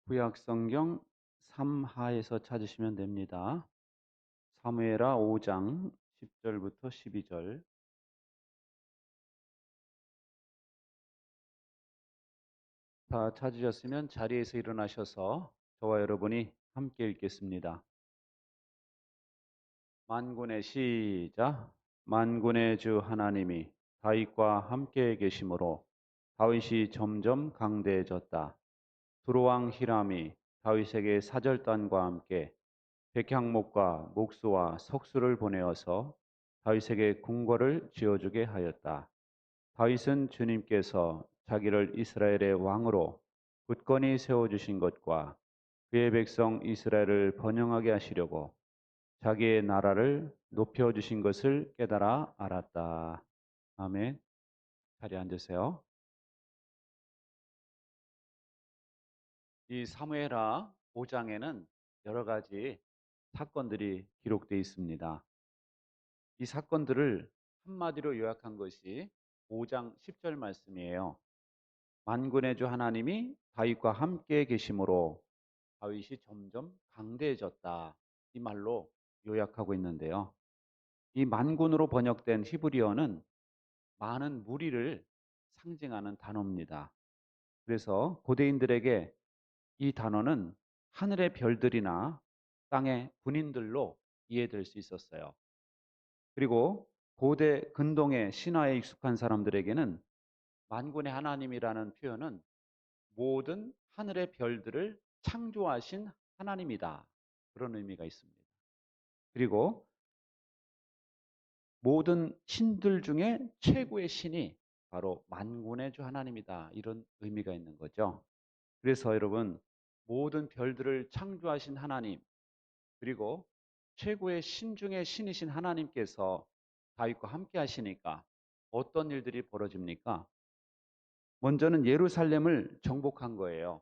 구약성경 3하에서 찾으시면 됩니다. 사무엘하 5장 10절부터 12절. 다 찾으셨으면 자리에서 일어나셔서 저와 여러분이 함께 읽겠습니다. 만군의 시작. 만군의 주 하나님이 다윗과 함께 계심으로 다윗이 점점 강대해졌다. 두로왕 히람이 다윗에게 사절단과 함께 백향목과 목수와 석수를 보내어서 다윗에게 궁궐을 지어주게 하였다. 다윗은 주님께서 자기를 이스라엘의 왕으로 굳건히 세워주신 것과 그의 백성 이스라엘을 번영하게 하시려고 자기의 나라를 높여주신 것을 깨달아 알았다. 아멘. 자리에 앉으세요. 이 사무엘하 5장에는 여러 가지 사건들이 기록되어 있습니다. 이 사건들을 한마디로 요약한 것이 5장 10절 말씀이에요. 만군의 주 하나님이 다윗과 함께 계심으로 다윗이 점점 강대해졌다. 이 말로 요약하고 있는데요. 이 만군으로 번역된 히브리어는 많은 무리를 상징하는 단어입니다. 그래서 고대인들에게 이 단어는 하늘의 별들이나 땅의 군인들로 이해될 수 있었어요. 그리고 고대 근동의 신화에 익숙한 사람들에게는 만군의 하나님이라는 표현은 모든 하늘의 별들을 창조하신 하나님이다. 그런 의미가 있습니다. 그리고 모든 신들 중에 최고의 신이 바로 만군의 주 하나님이다. 이런 의미가 있는 거죠. 그래서 여러분, 모든 별들을 창조하신 하나님, 그리고 최고의 신 중에 신이신 하나님께서 다윗과 함께 하시니까 어떤 일들이 벌어집니까? 먼저는 예루살렘을 정복한 거예요.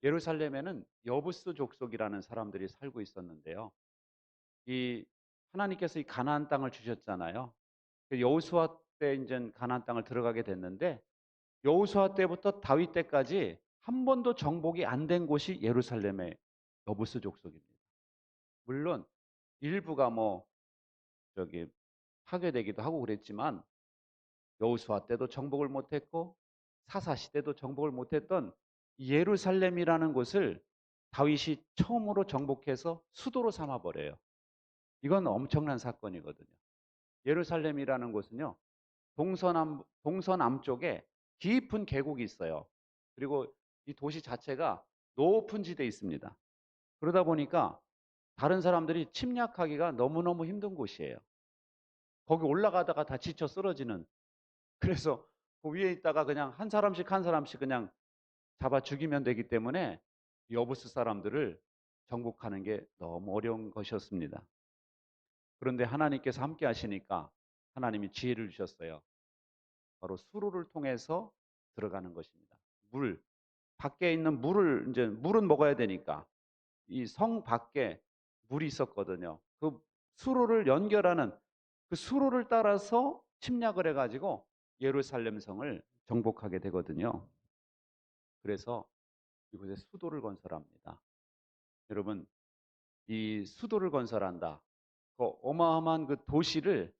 예루살렘에는 여부스 족속이라는 사람들이 살고 있었는데요. 이 하나님께서 이 가나안 땅을 주셨잖아요. 여호수아 때 이제 가나안 땅을 들어가게 됐는데 여호수아 때부터 다윗 때까지 한 번도 정복이 안 된 곳이 예루살렘의 여부스 족속입니다. 물론 일부가 뭐 저기 파괴되기도 하고 그랬지만 여호수아 때도 정복을 못했고 사사 시대도 정복을 못했던 예루살렘이라는 곳을 다윗이 처음으로 정복해서 수도로 삼아 버려요. 이건 엄청난 사건이거든요. 예루살렘이라는 곳은요, 동서남쪽에 깊은 계곡이 있어요. 그리고 이 도시 자체가 높은 지대에 있습니다. 그러다 보니까 다른 사람들이 침략하기가 너무너무 힘든 곳이에요. 거기 올라가다가 다 지쳐 쓰러지는. 그래서 그 위에 있다가 그냥 한 사람씩 한 사람씩 그냥 잡아 죽이면 되기 때문에 여부스 사람들을 정복하는 게 너무 어려운 것이었습니다. 그런데 하나님께서 함께 하시니까 하나님이 지혜를 주셨어요. 바로 수로를 통해서 들어가는 것입니다. 물, 밖에 있는 물을 이제 물은 먹어야 되니까 이 성 밖에 물이 있었거든요. 그 수로를 연결하는 그 수로를 따라서 침략을 해가지고 예루살렘 성을 정복하게 되거든요. 그래서 이곳에 수도를 건설합니다. 여러분, 이 수도를 건설한다. 그 어마어마한 그 도시를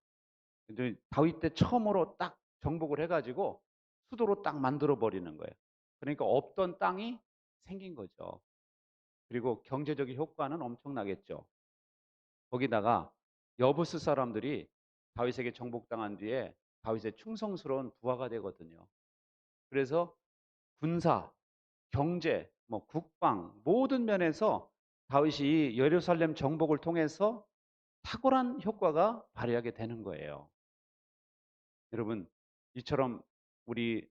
다윗 때 처음으로 딱 정복을 해가지고 수도로 딱 만들어 버리는 거예요. 그러니까 없던 땅이 생긴 거죠. 그리고 경제적인 효과는 엄청나겠죠. 거기다가 여부스 사람들이 다윗에게 정복당한 뒤에 다윗의 충성스러운 부하가 되거든요. 그래서 군사, 경제, 뭐 국방 모든 면에서 다윗이 예루살렘 정복을 통해서 탁월한 효과가 발휘하게 되는 거예요. 여러분, 이처럼 우리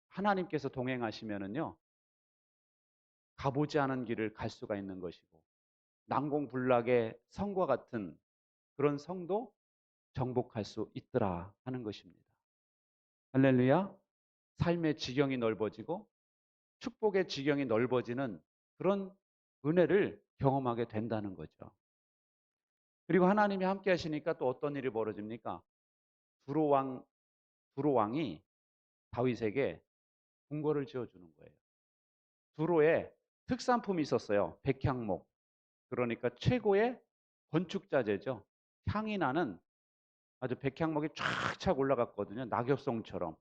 하나님께서 동행하시면은요, 가보지 않은 길을 갈 수가 있는 것이고, 난공불락의 성과 같은 그런 성도 정복할 수 있더라 하는 것입니다. 할렐루야. 삶의 지경이 넓어지고 축복의 지경이 넓어지는 그런 은혜를 경험하게 된다는 거죠. 그리고 하나님이 함께 하시니까 또 어떤 일이 벌어집니까? 두로왕, 두로왕이 다윗에게 궁궐을 지어주는 거예요. 두로에 특산품이 있었어요. 백향목. 그러니까 최고의 건축자재죠. 향이 나는 아주 백향목이 쫙쫙 올라갔거든요. 낙엽송처럼.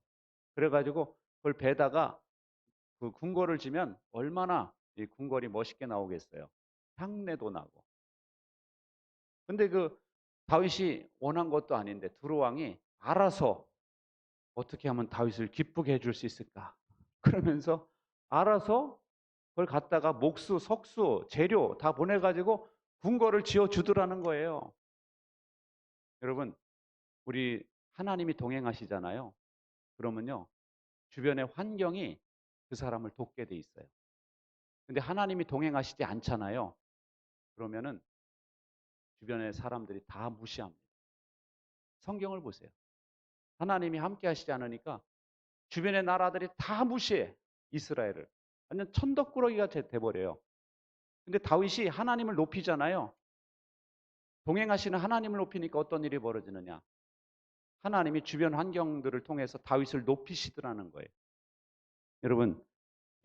그래가지고 그걸 배다가 그 궁궐을 지면 얼마나 이 궁궐이 멋있게 나오겠어요. 향내도 나고. 근데 그 다윗이 원한 것도 아닌데 두루 왕이 알아서 어떻게 하면 다윗을 기쁘게 해줄 수 있을까? 그러면서 알아서 그걸 갖다가 목수, 석수, 재료 다 보내가지고 궁궐을 지어 주더라는 거예요. 여러분, 우리 하나님이 동행하시잖아요. 그러면요, 주변의 환경이 그 사람을 돕게 돼 있어요. 근데 하나님이 동행하시지 않잖아요. 그러면은 주변의 사람들이 다 무시합니다. 성경을 보세요. 하나님이 함께 하시지 않으니까 주변의 나라들이 다 무시해. 이스라엘을. 완전 천덕꾸러기가 돼버려요. 근데 다윗이 하나님을 높이잖아요. 동행하시는 하나님을 높이니까 어떤 일이 벌어지느냐. 하나님이 주변 환경들을 통해서 다윗을 높이시더라는 거예요. 여러분,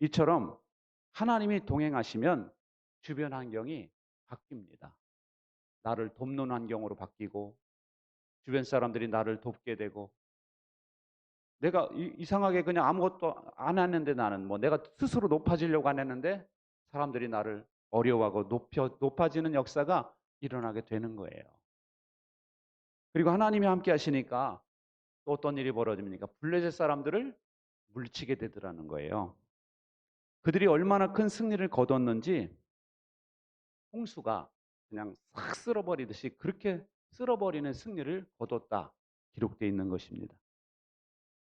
이처럼 하나님이 동행하시면 주변 환경이 바뀝니다. 나를 돕는 환경으로 바뀌고 주변 사람들이 나를 돕게 되고 내가 이상하게 그냥 아무것도 안 했는데 나는 뭐 내가 스스로 높아지려고 안 했는데 사람들이 나를 어려워하고 높아지는 역사가 일어나게 되는 거예요. 그리고 하나님이 함께 하시니까 또 어떤 일이 벌어집니까? 블레셋 사람들을 물리치게 되더라는 거예요. 그들이 얼마나 큰 승리를 거뒀는지 홍수가 그냥 싹 쓸어버리듯이 그렇게 쓸어버리는 승리를 거뒀다 기록되어 있는 것입니다.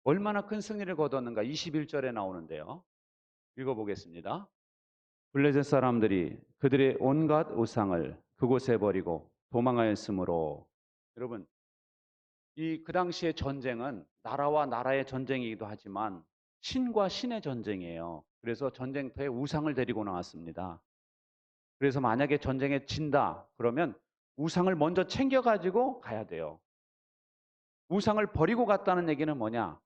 얼마나 큰 승리를 거뒀는가 21절에 나오는데요. 읽어보겠습니다. 블레셋 사람들이 그들의 온갖 우상을 그곳에 버리고 도망하였으므로 여러분 이 그 당시의 전쟁은 나라와 나라의 전쟁이기도 하지만 신과 신의 전쟁이에요. 그래서 전쟁터에 우상을 데리고 나왔습니다. 그래서 만약에 전쟁에 진다 그러면 우상을 먼저 챙겨가지고 가야 돼요. 우상을 버리고 갔다는 얘기는 뭐냐?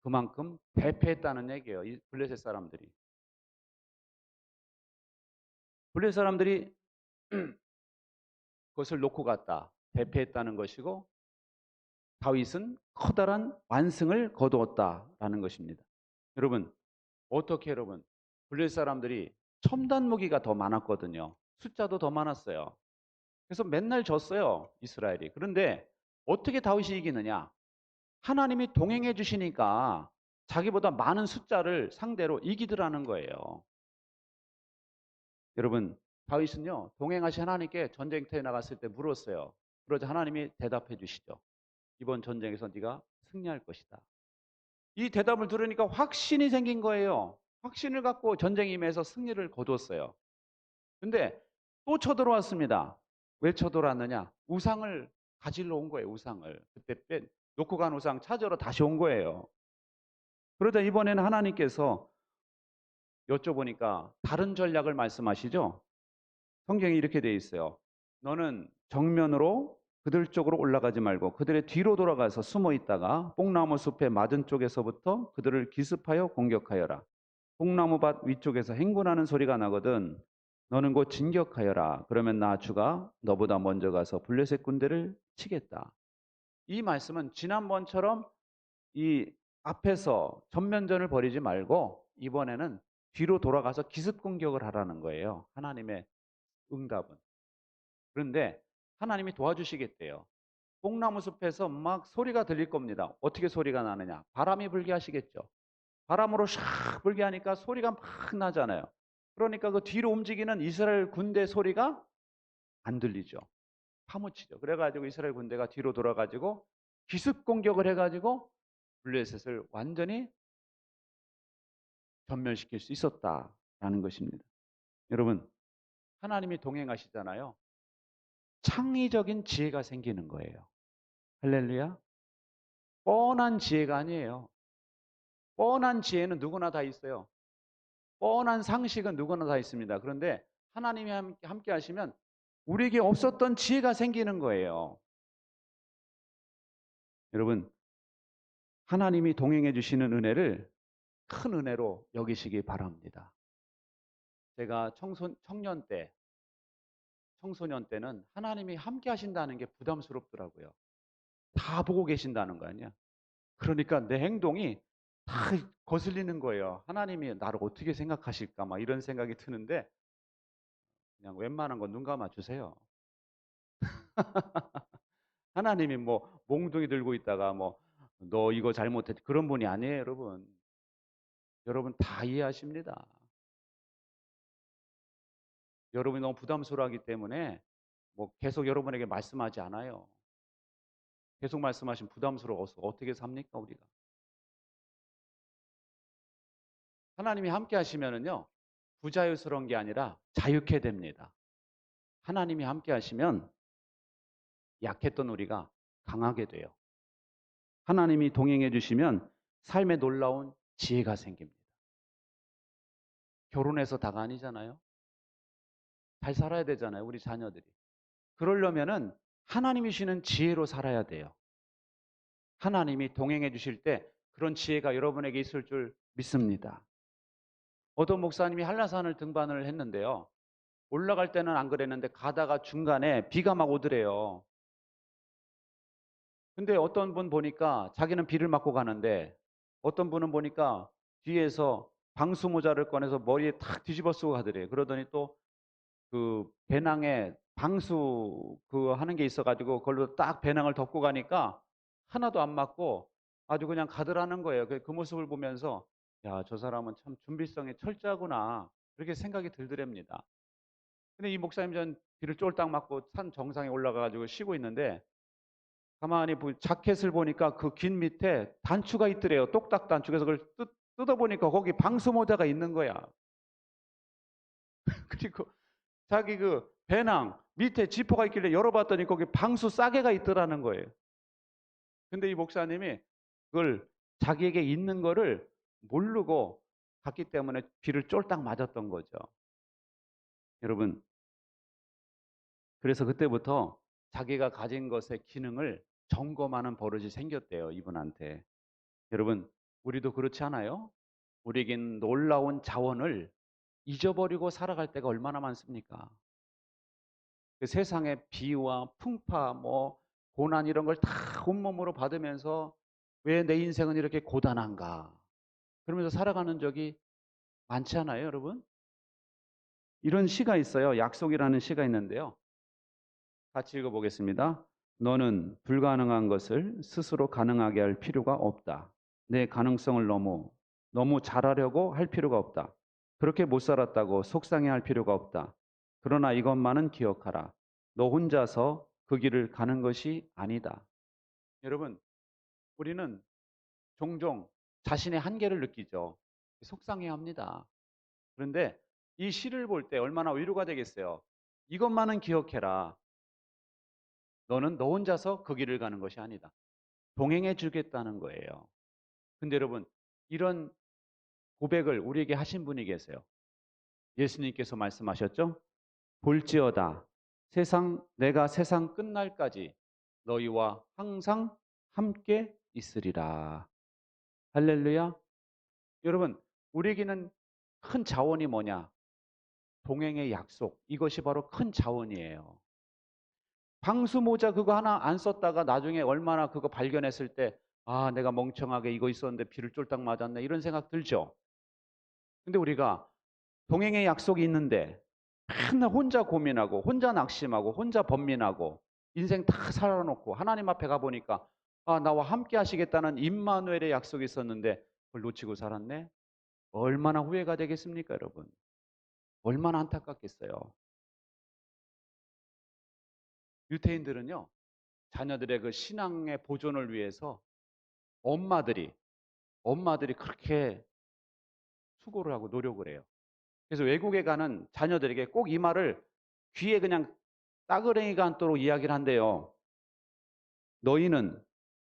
그만큼 대패했다는 얘기예요. 이 블레셋 사람들이. 블레셋 사람들이 그것을 놓고 갔다. 대패했다는 것이고 다윗은 커다란 완승을 거두었다라는 것입니다. 여러분, 어떻게 여러분? 블레셋 사람들이 첨단 무기가 더 많았거든요. 숫자도 더 많았어요. 그래서 맨날 졌어요. 이스라엘이. 그런데 어떻게 다윗이 이기느냐? 하나님이 동행해 주시니까 자기보다 많은 숫자를 상대로 이기더라는 거예요. 여러분, 다윗은요, 동행하신 하나님께 전쟁터에 나갔을 때 물었어요. 그러자 하나님이 대답해 주시죠. 이번 전쟁에서 네가 승리할 것이다. 이 대답을 들으니까 확신이 생긴 거예요. 확신을 갖고 전쟁에 임해서 승리를 거뒀어요. 근데 또 쳐들어왔습니다. 왜 쳐들어왔느냐? 우상을 가지러 온 거예요, 우상을. 그때 놓고 간 우상 찾으러 다시 온 거예요. 그러다 이번에는 하나님께서 여쭤보니까 다른 전략을 말씀하시죠? 성경이 이렇게 돼 있어요. 너는 정면으로 그들 쪽으로 올라가지 말고 그들의 뒤로 돌아가서 숨어 있다가 뽕나무 숲의 맞은 쪽에서부터 그들을 기습하여 공격하여라. 뽕나무밭 위쪽에서 행군하는 소리가 나거든. 너는 곧 진격하여라. 그러면 나 주가 너보다 먼저 가서 블레셋 군대를 치겠다. 이 말씀은 지난번처럼 이 앞에서 전면전을 벌이지 말고 이번에는 뒤로 돌아가서 기습 공격을 하라는 거예요. 하나님의 응답은. 그런데 하나님이 도와주시겠대요. 뽕나무 숲에서 막 소리가 들릴 겁니다. 어떻게 소리가 나느냐? 바람이 불게 하시겠죠. 바람으로 샥 불게 하니까 소리가 막 나잖아요. 그러니까 그 뒤로 움직이는 이스라엘 군대 소리가 안 들리죠. 파묻히죠. 그래가지고 이스라엘 군대가 뒤로 돌아가지고 기습 공격을 해가지고 블레셋을 완전히 전멸시킬 수 있었다라는 것입니다. 여러분, 하나님이 동행하시잖아요. 창의적인 지혜가 생기는 거예요. 할렐루야. 뻔한 지혜가 아니에요. 뻔한 지혜는 누구나 다 있어요. 뻔한 상식은 누구나 다 있습니다. 그런데 하나님이 함께 하시면 우리에게 없었던 지혜가 생기는 거예요. 여러분, 하나님이 동행해 주시는 은혜를 큰 은혜로 여기시기 바랍니다. 제가 청소년 때는 하나님이 함께 하신다는 게 부담스럽더라고요. 다 보고 계신다는 거 아니야. 그러니까 내 행동이 다 거슬리는 거예요. 하나님이 나를 어떻게 생각하실까 막 이런 생각이 드는데 그냥 웬만한 건 눈 감아 주세요. 하나님이 뭐 몽둥이 들고 있다가 뭐 너 이거 잘못했 그런 분이 아니에요, 여러분. 여러분 다 이해하십니다. 여러분이 너무 부담스러워하기 때문에 뭐 계속 여러분에게 말씀하지 않아요. 계속 말씀하시면 부담스러워서 어떻게 삽니까, 우리가? 하나님이 함께 하시면은요, 부자유스러운 게 아니라 자유케 됩니다. 하나님이 함께 하시면 약했던 우리가 강하게 돼요. 하나님이 동행해 주시면 삶에 놀라운 지혜가 생깁니다. 결혼해서 다가 아니잖아요. 잘 살아야 되잖아요, 우리 자녀들이. 그러려면은 하나님이 주시는 지혜로 살아야 돼요. 하나님이 동행해 주실 때 그런 지혜가 여러분에게 있을 줄 믿습니다. 어떤 목사님이 한라산을 등반을 했는데요. 올라갈 때는 안 그랬는데 가다가 중간에 비가 막 오더래요. 근데 어떤 분 보니까 자기는 비를 맞고 가는데 어떤 분은 보니까 뒤에서 방수 모자를 꺼내서 머리에 탁 뒤집어 쓰고 가더래요. 그러더니 또 그 배낭에 방수 그 하는 게 있어가지고 그걸로 딱 배낭을 덮고 가니까 하나도 안 맞고 아주 그냥 가더라는 거예요. 그 모습을 보면서 야, 저 사람은 참 준비성이 철저하구나. 그렇게 생각이 들더랍니다. 근데 이 목사님 전 비를 쫄딱 맞고 산 정상에 올라가가지고 쉬고 있는데 가만히 자켓을 보니까 그 긴 밑에 단추가 있더래요. 똑딱 단추. 그래서 그걸 뜯어보니까 거기 방수 모자가 있는 거야. 그리고 자기 그 배낭 밑에 지퍼가 있길래 열어봤더니 거기 방수 싸개가 있더라는 거예요. 근데 이 목사님이 그걸 자기에게 있는 거를 모르고 갔기 때문에 비를 쫄딱 맞았던 거죠. 여러분, 그래서 그때부터 자기가 가진 것의 기능을 점검하는 버릇이 생겼대요, 이분한테. 여러분, 우리도 그렇지 않아요? 우리에겐 놀라운 자원을 잊어버리고 살아갈 때가 얼마나 많습니까? 그 세상의 비와 풍파, 뭐 고난 이런 걸 다 온몸으로 받으면서 왜 내 인생은 이렇게 고단한가? 그러면서 살아가는 적이 많지 않아요, 여러분? 이런 시가 있어요. 약속이라는 시가 있는데요. 같이 읽어보겠습니다. 너는 불가능한 것을 스스로 가능하게 할 필요가 없다. 내 가능성을 너무 잘하려고 할 필요가 없다. 그렇게 못 살았다고 속상해 할 필요가 없다. 그러나 이것만은 기억하라. 너 혼자서 그 길을 가는 것이 아니다. 여러분, 우리는 종종 자신의 한계를 느끼죠. 속상해 합니다. 그런데 이 시를 볼 때 얼마나 위로가 되겠어요. 이것만은 기억해라. 너는 너 혼자서 그 길을 가는 것이 아니다. 동행해 주겠다는 거예요. 근데 여러분, 이런 고백을 우리에게 하신 분이 계세요. 예수님께서 말씀하셨죠? 볼지어다 내가 세상 끝날까지 너희와 항상 함께 있으리라. 할렐루야. 여러분, 우리에게는 큰 자원이 뭐냐? 동행의 약속. 이것이 바로 큰 자원이에요. 방수 모자 그거 하나 안 썼다가 나중에 얼마나 그거 발견했을 때 아, 내가 멍청하게 이거 있었는데 비를 쫄딱 맞았네. 이런 생각 들죠? 근데 우리가 동행의 약속이 있는데 맨날 혼자 고민하고 혼자 낙심하고 혼자 번민하고 인생 다 살아놓고 하나님 앞에 가보니까 아, 나와 함께 하시겠다는 임마누엘의 약속이 있었는데 그걸 놓치고 살았네. 얼마나 후회가 되겠습니까, 여러분? 얼마나 안타깝겠어요. 유태인들은요, 자녀들의 그 신앙의 보존을 위해서 엄마들이 그렇게 수고를 하고 노력을 해요. 그래서 외국에 가는 자녀들에게 꼭 이 말을 귀에 그냥 따그레이가 않도록 이야기를 한대요. 너희는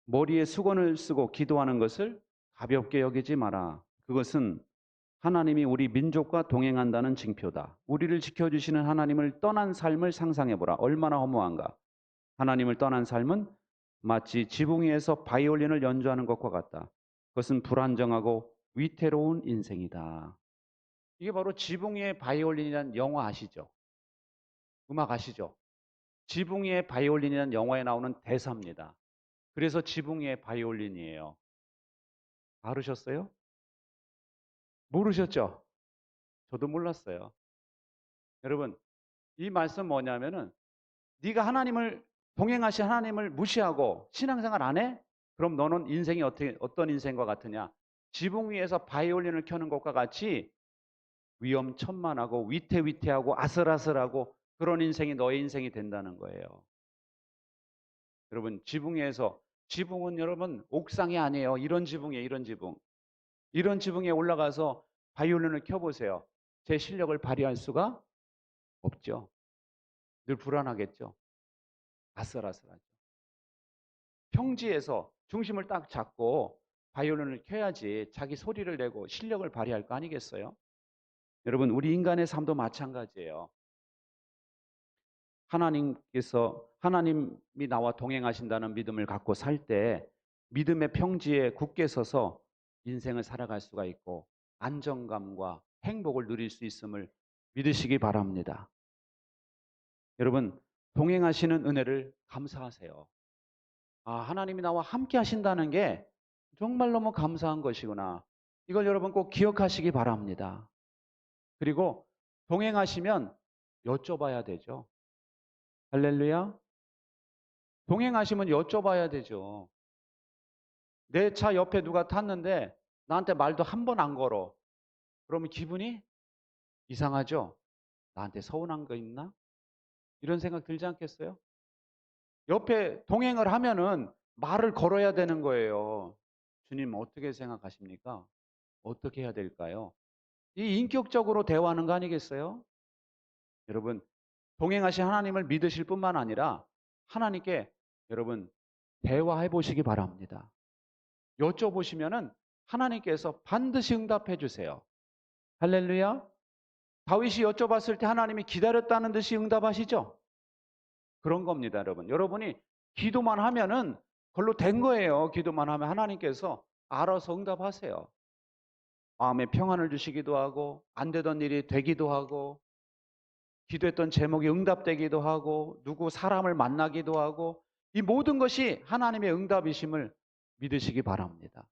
머리에 수건을 쓰고 기도하는 것을 가볍게 여기지 마라. 그것은 하나님이 우리 민족과 동행한다는 징표다. 우리를 지켜주시는 하나님을 떠난 삶을 상상해보라. 얼마나 허무한가. 하나님을 떠난 삶은 마치 지붕 위에서 바이올린을 연주하는 것과 같다. 그것은 불안정하고 위태로운 인생이다. 이게 바로 지붕 위의 바이올린이라는 영화 아시죠? 음악 아시죠? 지붕 위의 바이올린이라는 영화에 나오는 대사입니다. 그래서 지붕 위의 바이올린이에요. 알으셨어요? 모르셨죠? 저도 몰랐어요. 여러분, 이 말씀 뭐냐면은 네가 하나님을 동행하신 하나님을 무시하고 신앙생활 안 해? 그럼 너는 인생이 어떤 인생과 같으냐? 지붕 위에서 바이올린을 켜는 것과 같이 위험천만하고 위태위태하고 아슬아슬하고 그런 인생이 너의 인생이 된다는 거예요. 여러분, 지붕 위에서 지붕은 여러분 옥상이 아니에요. 이런 지붕이에요. 이런 지붕. 이런 지붕에 올라가서 바이올린을 켜보세요. 제 실력을 발휘할 수가 없죠. 늘 불안하겠죠. 아슬아슬하죠. 평지에서 중심을 딱 잡고 바이올린을 켜야지 자기 소리를 내고 실력을 발휘할 거 아니겠어요? 여러분, 우리 인간의 삶도 마찬가지예요. 하나님이 나와 동행하신다는 믿음을 갖고 살 때 믿음의 평지에 굳게 서서 인생을 살아갈 수가 있고 안정감과 행복을 누릴 수 있음을 믿으시기 바랍니다. 여러분, 동행하시는 은혜를 감사하세요. 아, 하나님이 나와 함께 하신다는 게 정말 너무 감사한 것이구나. 이걸 여러분 꼭 기억하시기 바랍니다. 그리고 동행하시면 여쭤봐야 되죠. 할렐루야. 동행하시면 여쭤봐야 되죠. 내 차 옆에 누가 탔는데 나한테 말도 한 번 안 걸어. 그러면 기분이 이상하죠? 나한테 서운한 거 있나? 이런 생각 들지 않겠어요? 옆에 동행을 하면은 말을 걸어야 되는 거예요. 주님 어떻게 생각하십니까? 어떻게 해야 될까요? 이 인격적으로 대화하는 거 아니겠어요? 여러분, 동행하신 하나님을 믿으실 뿐만 아니라 하나님께 여러분 대화해 보시기 바랍니다. 여쭤보시면은 하나님께서 반드시 응답해 주세요. 할렐루야. 다윗이 여쭤봤을 때 하나님이 기다렸다는 듯이 응답하시죠? 그런 겁니다, 여러분. 여러분이 기도만 하면은 그걸로 된 거예요. 기도만 하면 하나님께서 알아서 응답하세요. 마음에 평안을 주시기도 하고 안 되던 일이 되기도 하고 기도했던 제목이 응답되기도 하고 누구 사람을 만나기도 하고 이 모든 것이 하나님의 응답이심을 믿으시기 바랍니다.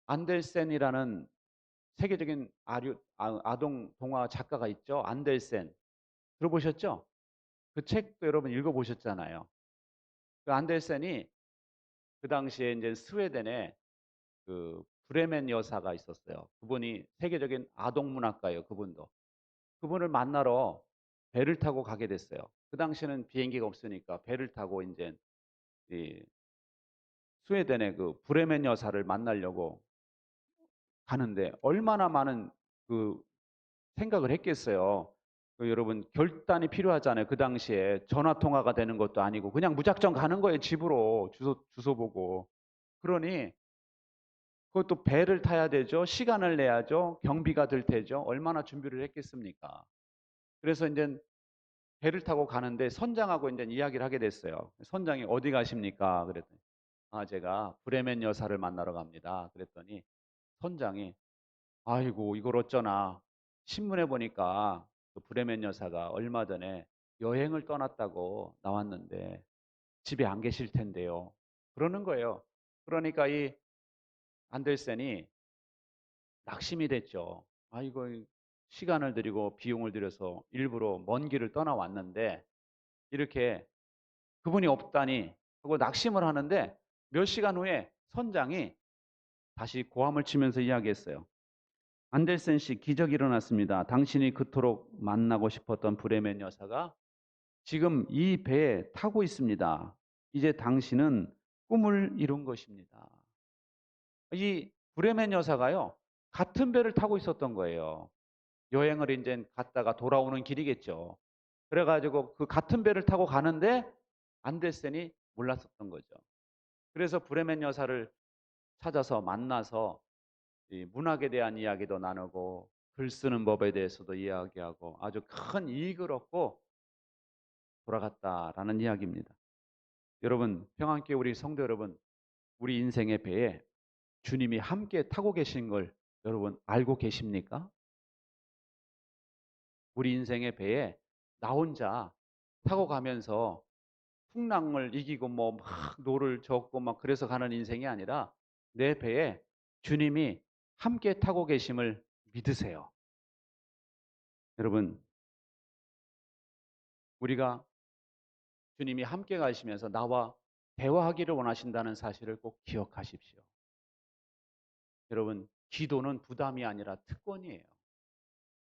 안델센이라는 세계적인 아동 동화 작가가 있죠. 안델센. 들어보셨죠? 그 책도 여러분 읽어보셨잖아요. 그 안델센이 그 당시에 이제 스웨덴에 그 브레멘 여사가 있었어요. 그분이 세계적인 아동 문학가예요. 그분도. 그분을 만나러 배를 타고 가게 됐어요. 그 당시에는 비행기가 없으니까 배를 타고 이제 이 스웨덴의 그 브레멘 여사를 만나려고 가는데 얼마나 많은 그 생각을 했겠어요. 그 여러분 결단이 필요하잖아요. 그 당시에 전화 통화가 되는 것도 아니고 그냥 무작정 가는 거예요. 집으로 주소 보고. 그러니 그것도 배를 타야 되죠. 시간을 내야죠. 경비가 들 테죠. 얼마나 준비를 했겠습니까? 그래서 이제 배를 타고 가는데 선장하고 이제 이야기를 하게 됐어요. 선장이 어디 가십니까? 그랬더니 아, 제가 브레멘 여사를 만나러 갑니다. 그랬더니 선장이 아이고 이걸 어쩌나 신문에 보니까 그 브레멘 여사가 얼마 전에 여행을 떠났다고 나왔는데 집에 안 계실 텐데요. 그러는 거예요. 그러니까 이 안델센이 낙심이 됐죠. 아이고 시간을 들이고 비용을 들여서 일부러 먼 길을 떠나왔는데 이렇게 그분이 없다니 하고 낙심을 하는데 몇 시간 후에 선장이 다시 고함을 치면서 이야기했어요. 안델센 씨, 기적이 일어났습니다. 당신이 그토록 만나고 싶었던 브레멘 여사가 지금 이 배에 타고 있습니다. 이제 당신은 꿈을 이룬 것입니다. 이 브레멘 여사가요, 같은 배를 타고 있었던 거예요. 여행을 이제 갔다가 돌아오는 길이겠죠. 그래가지고 그 같은 배를 타고 가는데 안델센이 몰랐었던 거죠. 그래서 브레멘 여사를 찾아서 만나서 이 문학에 대한 이야기도 나누고 글 쓰는 법에 대해서도 이야기하고 아주 큰 이익을 얻고 돌아갔다라는 이야기입니다. 여러분, 평안교회 우리 성도 여러분, 우리 인생의 배에 주님이 함께 타고 계신 걸 여러분 알고 계십니까? 우리 인생의 배에 나 혼자 타고 가면서 풍랑을 이기고 뭐 막 노를 젓고 막 그래서 가는 인생이 아니라 내 배에 주님이 함께 타고 계심을 믿으세요. 여러분, 우리가 주님이 함께 가시면서 나와 대화하기를 원하신다는 사실을 꼭 기억하십시오. 여러분, 기도는 부담이 아니라 특권이에요.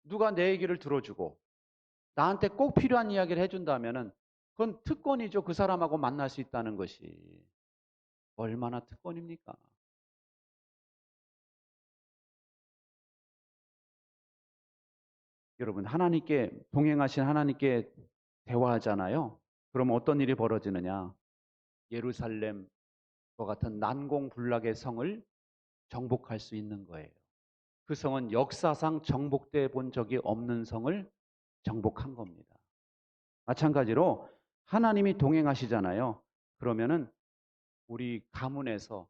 누가 내 얘기를 들어주고 나한테 꼭 필요한 이야기를 해준다면은 그건 특권이죠. 그 사람하고 만날 수 있다는 것이. 얼마나 특권입니까? 여러분, 하나님께 동행하신 하나님께 대화하잖아요. 그러면 어떤 일이 벌어지느냐? 예루살렘과 같은 난공불락의 성을 정복할 수 있는 거예요. 그 성은 역사상 정복돼 본 적이 없는 성을 정복한 겁니다. 마찬가지로 하나님이 동행하시잖아요. 그러면은 우리 가문에서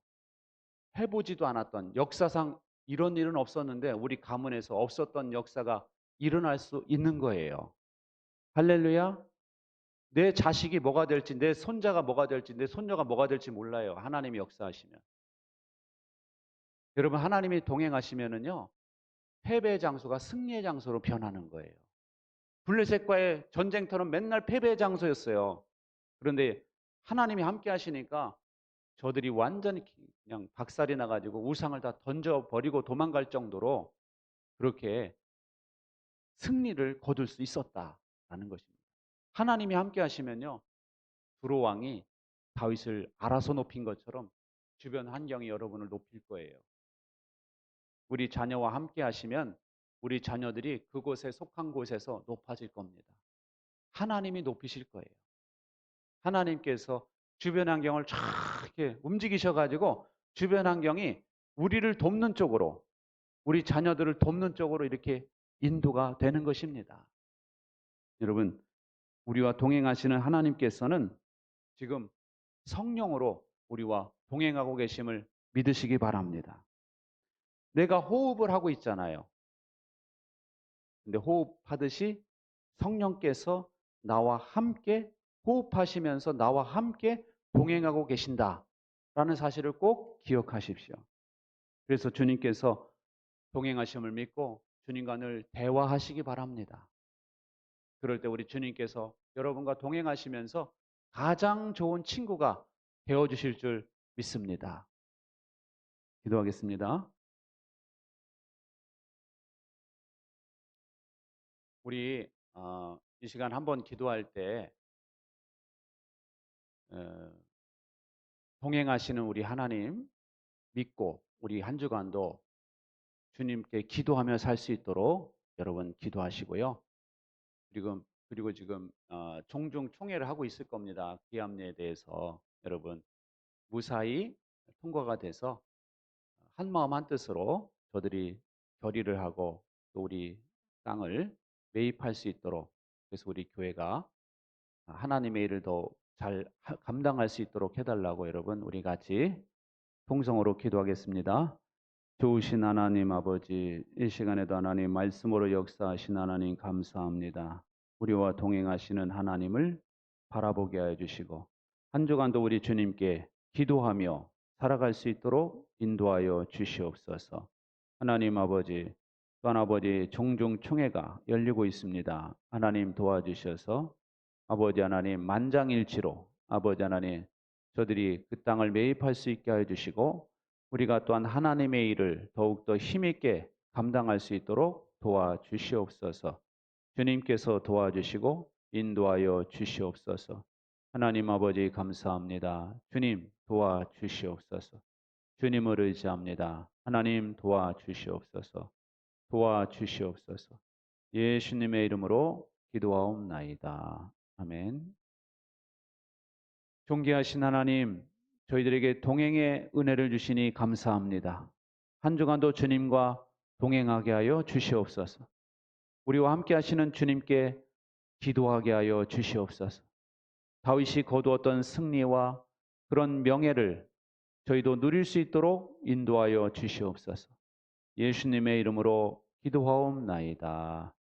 해보지도 않았던 역사상 이런 일은 없었는데 우리 가문에서 없었던 역사가 일어날 수 있는 거예요. 할렐루야. 내 자식이 뭐가 될지, 내 손자가 뭐가 될지, 내 손녀가 뭐가 될지 몰라요. 하나님이 역사하시면. 여러분, 하나님이 동행하시면은요, 패배의 장소가 승리의 장소로 변하는 거예요. 블레셋과의 전쟁터는 맨날 패배의 장소였어요. 그런데 하나님이 함께 하시니까 저들이 완전히 그냥 박살이 나가지고 우상을 다 던져버리고 도망갈 정도로 그렇게 승리를 거둘 수 있었다라는 것입니다. 하나님이 함께 하시면요, 두로 왕이 다윗을 알아서 높인 것처럼 주변 환경이 여러분을 높일 거예요. 우리 자녀와 함께 하시면 우리 자녀들이 그곳에 속한 곳에서 높아질 겁니다. 하나님이 높이실 거예요. 하나님께서 주변 환경을 쫙 이렇게 움직이셔가지고 주변 환경이 우리를 돕는 쪽으로, 우리 자녀들을 돕는 쪽으로 이렇게 인도가 되는 것입니다. 여러분, 우리와 동행하시는 하나님께서는 지금 성령으로 우리와 동행하고 계심을 믿으시기 바랍니다. 내가 호흡을 하고 있잖아요. 근데 호흡하듯이 성령께서 나와 함께 호흡하시면서 나와 함께 동행하고 계신다라는 사실을 꼭 기억하십시오. 그래서 주님께서 동행하심을 믿고 주님과 늘 대화하시기 바랍니다. 그럴 때 우리 주님께서 여러분과 동행하시면서 가장 좋은 친구가 되어주실 줄 믿습니다. 기도하겠습니다. 우리 이 시간 한번 기도할 때 어, 동행하시는 우리 하나님 믿고 우리 한 주간도 주님께 기도하며 살 수 있도록 여러분 기도하시고요. 그리고 지금 종중 총회를 하고 있을 겁니다. 기합례에 대해서 여러분 무사히 통과가 돼서 한 마음 한 뜻으로 저들이 결의를 하고 또 우리 땅을 매입할 수 있도록 그래서 우리 교회가 하나님의 일을 더 잘 감당할 수 있도록 해달라고 여러분 우리 같이 통성으로 기도하겠습니다. 좋으신 하나님 아버지, 이 시간에도 하나님 말씀으로 역사하신 하나님 감사합니다. 우리와 동행하시는 하나님을 바라보게 하여 주시고 한 주간도 우리 주님께 기도하며 살아갈 수 있도록 인도하여 주시옵소서. 하나님 아버지, 또한 아버지 종중 총회가 열리고 있습니다. 하나님 도와주셔서 아버지 하나님 만장일치로 아버지 하나님 저들이 그 땅을 매입할 수 있게 하여 주시고 우리가 또한 하나님의 일을 더욱더 힘있게 감당할 수 있도록 도와주시옵소서. 주님께서 도와주시고 인도하여 주시옵소서. 하나님 아버지 감사합니다. 주님 도와주시옵소서. 주님을 의지합니다. 하나님 도와주시옵소서. 도와주시옵소서. 예수님의 이름으로 기도하옵나이다. 아멘. 존귀하신 하나님, 저희들에게 동행의 은혜를 주시니 감사합니다. 한 주간도 주님과 동행하게 하여 주시옵소서. 우리와 함께 하시는 주님께 기도하게 하여 주시옵소서. 다윗이 거두었던 승리와 그런 명예를 저희도 누릴 수 있도록 인도하여 주시옵소서. 예수님의 이름으로 기도하옵나이다.